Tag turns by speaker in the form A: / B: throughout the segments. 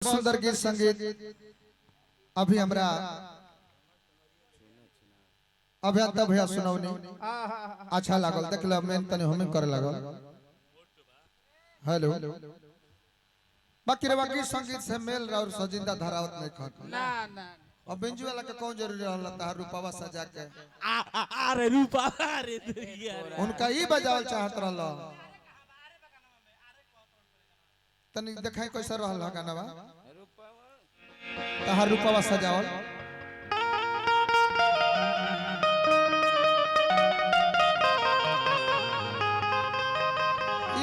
A: सुंदर गीत संगीत अभी हमरा अभियंता भैया सुनौनी अच्छा लागल देख ल मेन तने हमें करे लागल हेलो बाकी रे बाकी संगीत से मेल और सजिंदा धरावत नहीं खा
B: ना ना
A: अब बेंजू वाला के कौन जरूरी रहला तार रूपावा सजा के
B: अरे रूपा अरे यार
A: उनका ही बजावल चाहत रहला तनी देखाई कैसा रहल गानावा तार रूपावा सजावल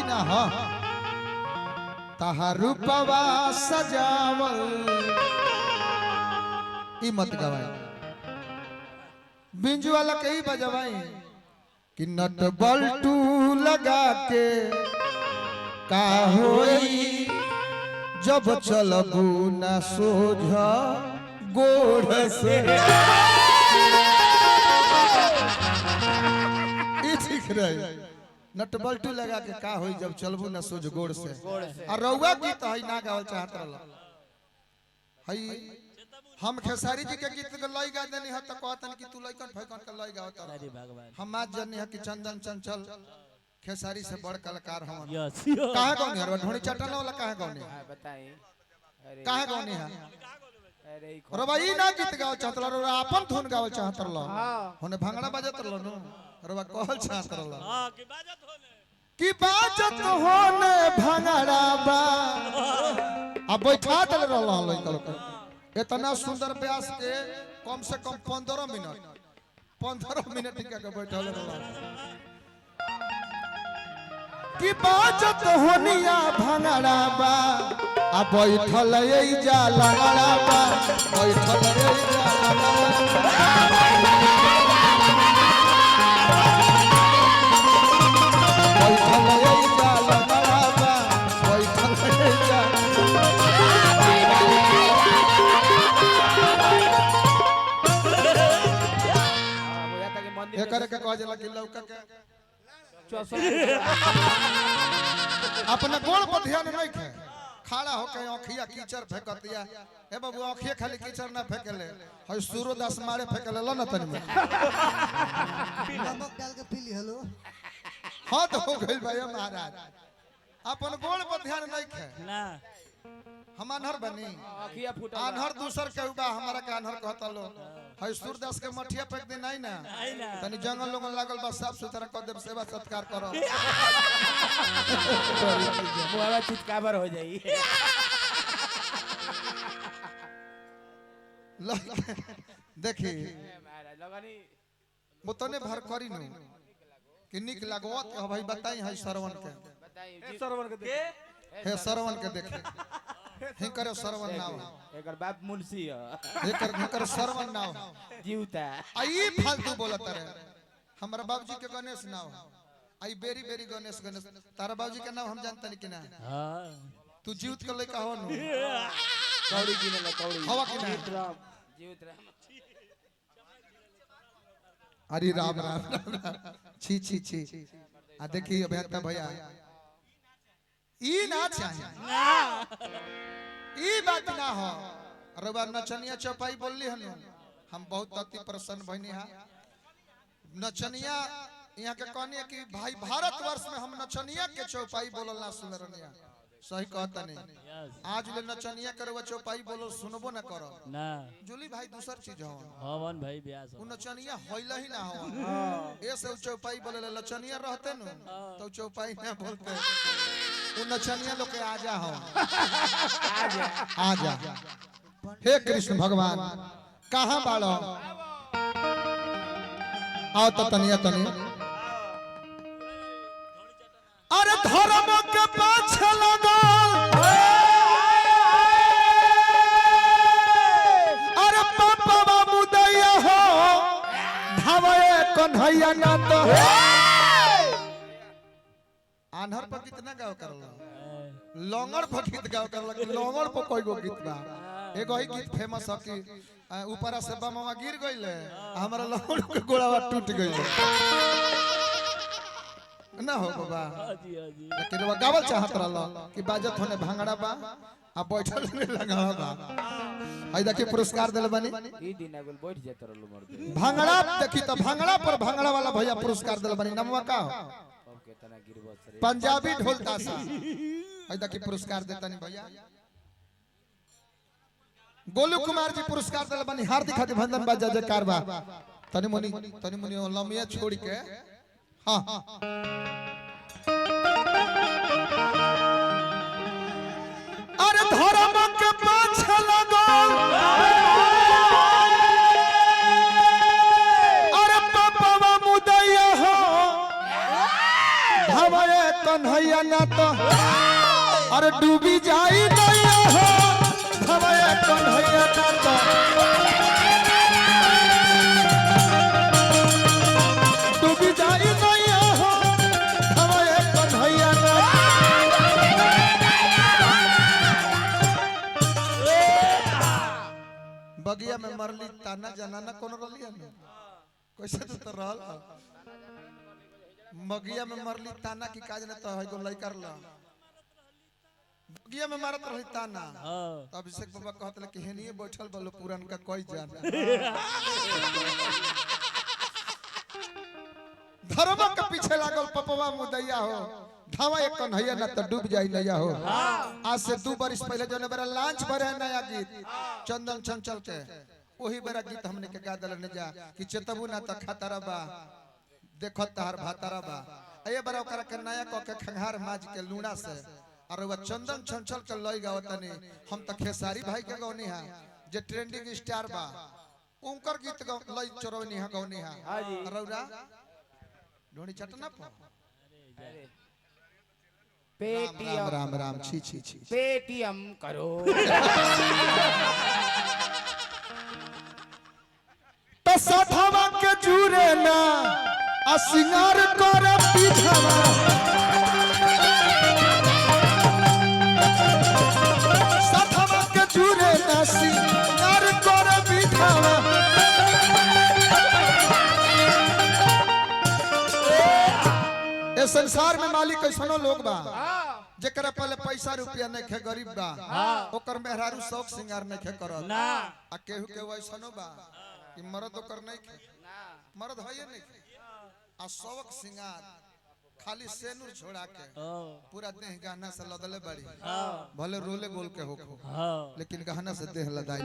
A: ना हा ताहा रूपवा सजावल ई मत गवाई बिंजू वाला के ही बजवाई कि नट बल्टू लगा के का होई जब चलबू ना सोझा गोड़ से ई ठीक रही नट बल्टू लगा के का होई जब चलबू ना सोझ गोड़ से और रउआ गीत हई ना गावल चाहत रहल हई हम खेसारी जी के गीत के लई गा देनी ह त कहतन कि तू लइकन फैकन के लई गावत
B: अरे भगवान
A: हम आज जनी ह कि चंदन चंचल खेसारी से बड़ कलाकार हम
B: यस
A: काहे गौनी हरवा ढोणी चटन वाला काहे गौनी
C: बताई अरे
A: काहे गौनी है
C: अरे
A: रउआ ई ना गीत गावल चाहत रहल रउआ अपन धुन गावल चाहत रहल होने भांगड़ा बजत रहल नु रउआ कहल चाहत रहल
B: हां की बाजत होने
A: की बाजत होने भांगड़ा बा अब बैठा दल रहल लइकल के इतना सुंदर व्यास के कम से कम 15 मिनट के बैठल रहल की बाजत होनिया भांगड़ा बा आ बैठल एई जा लगड़ा बा बैठल एई जा बैठल एई जा लगड़ा बा बैठल एई जा
C: बोला था कि मंदिर
A: एकर के कह जाला कि लौका के
C: 64
A: अपना गोड़ पर ध्यान नहीं खे खड़ा होके आँखिया कीचड़ फेंकतिया ए बाबू आँखिया खाली कीचड़ ना फेंकेले हई सूर्यदास मारे फेंकेले ल न तनी में
D: नमक डाल के पी ली हेलो
A: हां तो हो गइल भाई महाराज अपन गोड़ पर ध्यान नहीं खे
B: ना
A: हम अनहर बनी
C: अखिया फूटा
A: अनहर दूसर के बा हमारा के अनहर कहता लो हई सूर्यदास के मठिया फेंक दे नहीं ना
B: नहीं ना
A: तनी जंगल लोगन लागल बा साफ सुथरा कर देब सेवा सत्कार करो
C: मुहावा चितकाबर हो जाई
A: देखी
C: महाराज लगनी
A: मुतने भर करी नु कि निक लागत भाई बताई है श्रवण के
C: बताई
B: सरवन के
A: हे श्रवण के देखे हिकर श्रवण नाव
C: एकर बाप मुंशी है
A: हिकर श्रवण नाव
C: जीवता
A: आई फालतू बोलत रे हमरा बाबूजी के गणेश नाव आई बेरी बेरी गणेश गणेश तारा बाबूजी के नाम हम जानता नहीं कि ना
B: हां
A: तू जीवत के लइका हो नु
C: कौड़ी किने कौड़ी
A: हवा कि ना
C: जीवत
A: अरे राम राम राम राम। छी छी छी आ देखी अभियंता भैया ई ना चाहिए ई बात ना हो रउआ नचनिया चौपाई बोलली हनु हम बहुत अति प्रसन्न भइनी हा नचनिया यहाँ के कहनी कि भाई भारतवर्ष में हम नचनिया के चौपाई बोलल ना सुन रनिया सही कहता नहीं आज ले नचनिया करवा चौपाई बोलो सुनबो ना करो
B: ना
A: जुली भाई दूसर चीज हो
B: हवन भाई ब्यास
A: उ नचनिया होइला ही ना हो ए से चौपाई बोले नचनिया रहते नु तो चौपाई ना बोलते उ नचनिया लोग के आजा हो आजा हे कृष्ण भगवान कहां बाड़ो आओ तो तनिया तनी अरे धर्म के पाछे लगल अरे पापा बाबू दैया हो धावे कन्हैया ना तो आन्हर पर कितना गाव करल लोंगड़ पर गीत गाव करल लोंगड़ पर कोई गो गीत बा एगो ही गीत फेमस है कि ऊपरा से बमवा गिर गइले हमरा लोंगड़ के गोड़वा टूट गइले ना हो बाबा
B: हां जी
A: लेकिन वो गावल चाहत रहल कि बाजत होने भांगड़ा बा अब बैठल लगा बा आई देखी पुरस्कार दिल बनी
C: ई दिन अगल बैठ जात रहलो मर दे
A: भांगड़ा देखी तो भांगड़ा पर भांगड़ा वाला भैया पुरस्कार दिल बनी नमवा का हो
C: अब केतना गिरबो रे
A: पंजाबी ढोल ताशा आई देखी पुरस्कार देता नहीं भैया गोलू कुमार जी पुरस्कार दिल बनी हार्दिक अभिनंदन बा जय जयकार बा तनी मुनी लमिया छोड़ के हां अरे धर्म के पाछे लगो अरे बाबा मुदैया हो भवए कन्हैया ना तो अरे डूबी जाई नैया हो भवए कन्हैया ना तो डूबी जाई नैया हो भवए कन्हैया ना बगिया में मरली ताना जनाना कौन रलिया ने कैसे तो रहल बगिया में मरली ताना की काज ने तो है को लई करला बगिया में मारत रही ताना तो अभिषेक बाबा कहतले कि हेनिए बैठल बलो पुरान का कोई जान धर्म के पीछे लागल पपवा मुदैया हो धावा एक कन्हैया ना तो डूब जाई नैया हो आज से 2 बरिस पहले जो बेरा लांच भरे नया गीत चंदन चंचल के वही बेरा गीत हमने के गा दल ने जा कि चेतबू ना तो खतरा बा देखो तहार भातारा बा ए बेरा ओकरा के नया क के खंघार माज के लूणा से और वो चंदन चंचल के लई गावतनी हम तो खेसारी भाई के गौनी हां जे ट्रेंडिंग स्टार बा उनकर गीत लई चोरवनी हां गौनी हां
C: हां जी
A: रौरा ढोणी चटना पर
C: पेटीएम
A: राम राम छी छी छी
C: पेटीएम करो
A: तो साधवा के जुरे ना आ सिंगार कर पीछवा साधवा के जुरे ना सिंगार कर पीछवा ए संसार में मालिक ऐसनो लोग बा जेकरा पहले पैसा रुपया नहीं खे गरीब बा ओकर मेहरारू शौक सिंगार नहीं खे करत
B: ना
A: आ केहू के वैसनो बा कि मर्द ओकर नहीं खे मर्द होइए नहीं खे आ शौक सिंगार खाली सेनुर छोड़ा के पूरा देह गहना से लदले बड़ी भले रोले गोल के होखो लेकिन गहना से देह लदाई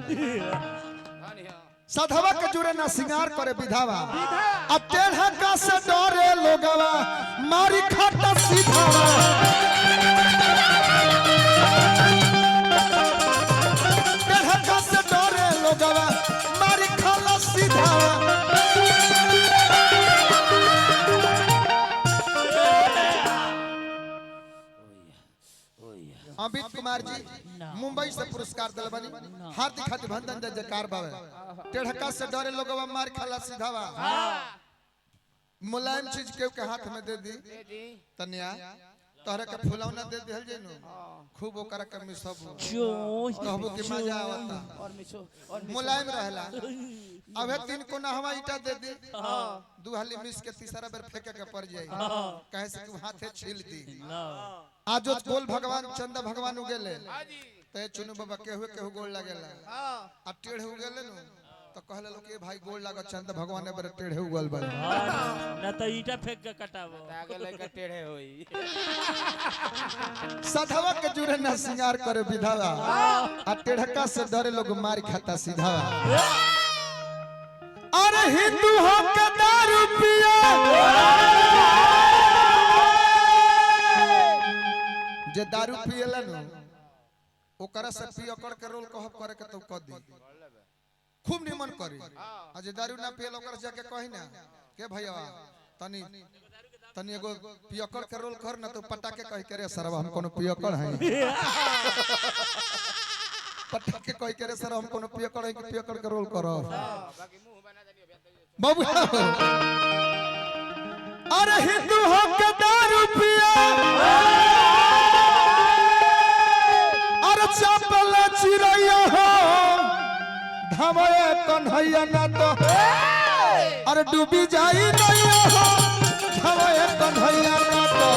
A: साधवा के जुरे ना सिंगार करे विधावा आ टेढ़ा का से डरे लोगवा मारी खाता सीधावा टेढ़ा का से डरे लोगवा मारी खाला सीधावा अमित कुमार जी मुंबई से पुरस्कार दिल बनी हार्दिक अभिनंदन जय जयकार बावे टेढ़का से डरे लोगवा मार खाला सीधावा मुलायम चीज के हाथ में दे दी तनिया तोहरे के फुलौना दे दिहल जे नु खूब ओकरा के मिसबू कहबू कि मजा आवता
C: और मिसो और
A: मुलायम रहला अबे 3 कोना हवा ईटा दे दी दू हाली मिस के तीसरा बेर फेंके के पड़ जाई कहे से कि हाथे छील दी आज जो गोल भगवान चंदा भगवान उगेले ते चुनु बाबा केहू गोल लागेला आ टेढ़ उगेले नु तो कहले लोग के भाई गोल लागा चंदा भगवान ने बड़े टेढ़े उगल बड़े
B: ना तो ईटा फेंक के कटावो
C: आगे लेके टेढ़े होई
A: साधवा के जुरे ना सिंगार करे विधावा आ टेढ़का से डरे लोग मार खाता सीधावा अरे हिंदू हो के दारू पिया जे दारू पियला नु ओकरा से पियकड़ के रोल कहब करे के तो क दी खूब निमन करी आ जे दारू ना पियल ओकरा से जाके कहि ना के भैया तनी तनी एगो पियकड़ के रोल कर ना तो पटाके कहि करे सरवा हम कोनो पियकड़ है पटाके कहि करे सर हम कोनो पियकड़ है कि पियकड़ के रोल करो
C: बाकी मुंह बना दनियो
A: बाबू अरे हिंदू हो के दारू पिया अरे चपल चिरैया हो धमए कन्हैया ना तो अरे डूबी जाई नैया हो धमए कन्हैया ना तो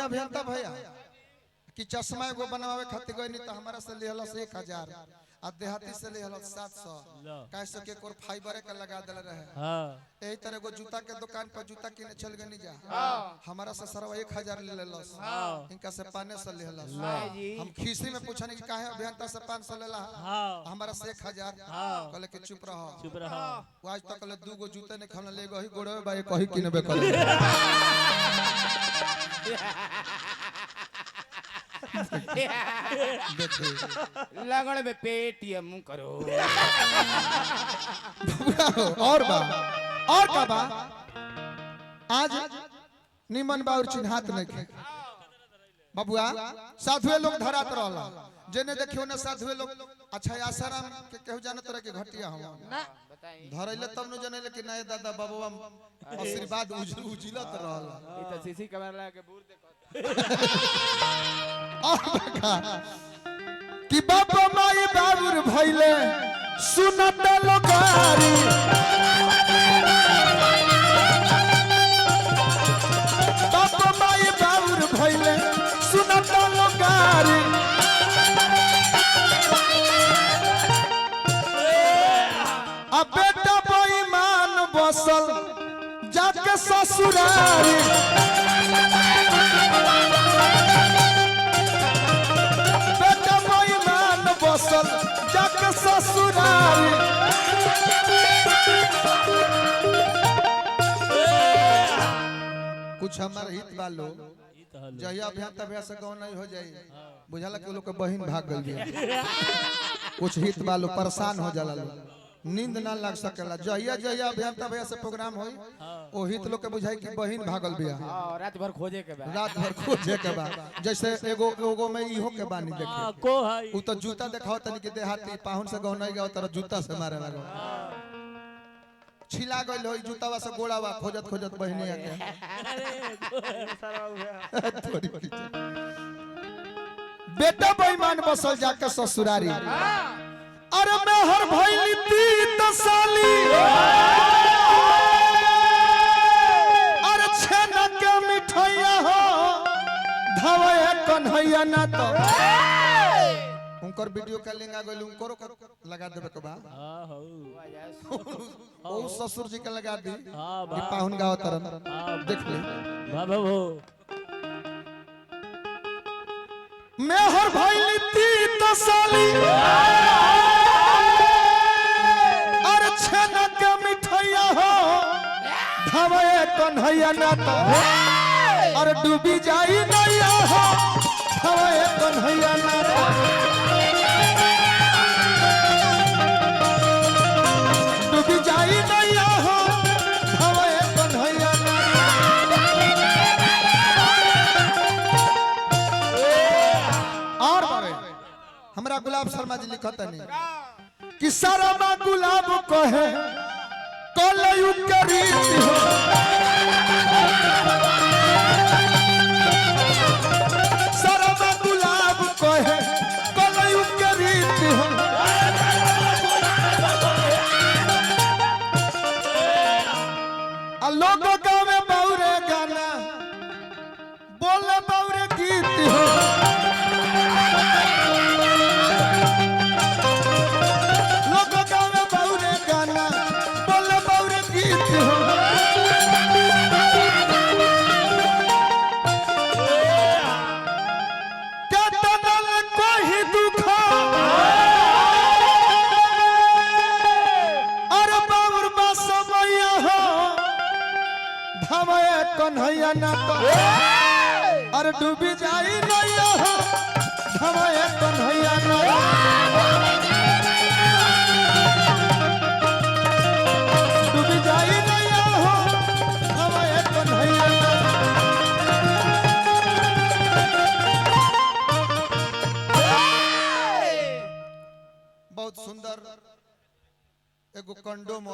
A: अभियंता भैया कि चश्मा एगो बनवावे खातिर गई नहीं तो हमारा से लिहल 1000 आ देहाती से लिहल 700 कैसे के कोर फाइबर के लगा देले रहे।
B: हां
A: यही तरह एगो जूता के दुकान पर जूता किने चल गनी जा हमारा से सरवा 1000 ले लेलस इनका से 500 लेलस। हम खीसी में पूछने कि काहे अभियंता से 500 लेला हमारा से 1000 कहले कि चुप रहो वो आज तक ले 2 गो जूता ने खन ले गई गोड़े बाई कही किनबे करे
C: लगन में पेटीएम करो।
A: और का बा आज निमन बाउर चिन्हात नहीं खे बबुआ साधुए लोग धरात रहला जेने देखियो ना साधुए लोग। अच्छा आसाराम के केहू जानत रहे के घटिया हम
C: ना बताई
A: धरैले तब न जनेले कि नए दादा बाबूवा आशीर्वाद उजिलत रहला।
C: ई त सीसी कैमरा लगा के बूर देखत
A: कि बाबा माई बाबूर भइले सुनत लोगारी बाबा माई बाबूर भइले सुनत लोगारी आ बेटा बेईमान बसल जाके ससुरारी बसल जाके ससुरारी कुछ हमार हित वालो जहिया अभियंता भैया से गाँव नहीं हो जाई बुझाला कि लोग के बहिन भाग गई कुछ हित वालो परेशान हो जाला लोग नींद ना लग सकेला जहिया अभियंता भैया से प्रोग्राम होई ओ हित लोग के बुझाई कि बहिन भागल बिया
C: रात भर खोजे के बाद
A: जैसे एगो में इहो के बानी देखे
B: को है
A: उ तो जूता देखाओ तनी के देहाती पाहुन से गाँव नहीं गयो तर जूता से मारे लगो छिला गइल होई जूतावा से गोड़ावा खोजत बहिनी आके बेटा बेईमान बसल जाके ससुरारी अरे मैं हर भइली 3 साली अरे छेना के मिठाइया हो धवे कन्हैया ना तो उनकर वीडियो कॉलिंग आ गइल उनको लगा देबे के बा
B: हां हो
A: ओ ससुर जी के लगा दी
B: हां
A: कि पाहुन गाव तरन देख ले
B: बाबा हो
A: मैं हर भइली 3 साली अरे छेना के मिठाइया हो धवे कन्हैया ना तो अरे डूबी जाई नैया हो धवे कन्हैया ना तो डूबी जाई नैया हो धवे कन्हैया ना और बारे हमरा गुलाब शर्मा जी लिखत नहीं कि सारा गुलाब कहे कलयु के रीत हो सारा गुलाब कहे कलयु के रीत हो आ लोग गावे बाउरे गाना बोले बाउरे गीत हो लोग गावे बाउरे गाना बोले बाउरे गीत हो कतनल कोई दुख अरे बाउर बा समैया हो धवे कन्हैया ना तो अरे डूबी जाई नैया हो धवे कन्हैया ना डूबी जाई नैया हो धवे कन्हैया ना बहुत सुंदर एगो कंडोम